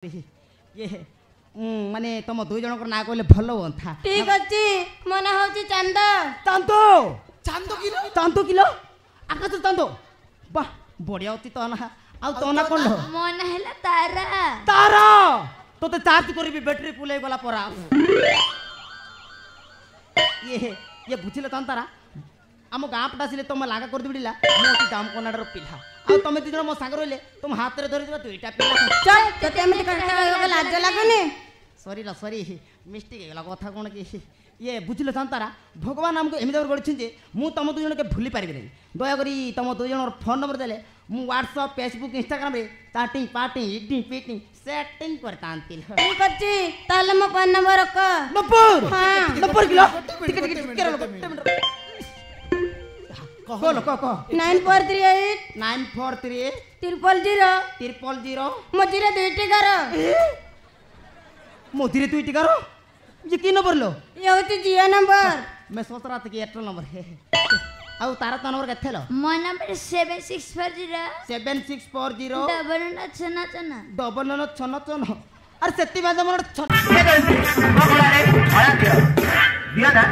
ये माने तुम दुई जन ना कहले भल था। ठीक अच्छी मन होची चांद चांदो चांदो किलो आकाश चांदो वाह बढ़िया होती तो ना आ तो ना कोन मन हैला तारा तारा तो चार्ज करबी बैटरी फुल गला परा ये बुझिले तारा आम गाँ पटा आसिले तुम लागा कर दिला मोटी दाम कोनाडर पिला आ तुम दी जन मो सागर रहले तुम हाथ रे धरि दिबा दुईटा पिला चल तते हम कंटा लाज लागुनी सॉरी ला सॉरी मिस्टेक गेला कथा कोन कि ये बुझिले तारा भगवान हमको एमि दर गडछिन जे मु तुम दु जन के भूली पारिबे नै दया करी तुम दु जन फोन नंबर देले मु व्हाट्सएप फेसबुक इंस्टाग्राम रे चाटिंग पार्टिंग इटिंग पीटिंग सेटिंग करता आंतिल ठीक अच्छी ताले मो फोन नंबर क नंबर हां नंबर किलो टिक टिक टिक बोलो को 9438 943 000 मजीरे दुईटी करो मोदी दुईटी करो ये की नंबर लो ये होती जियो नंबर मैं सोच रहा था कि एयरटेल नंबर है आउ तारा तो नंबर केथे लो मो नंबर 7640 7640 डबल न छना छना डबल न छन छन अरे सेति बाज मन दिया ना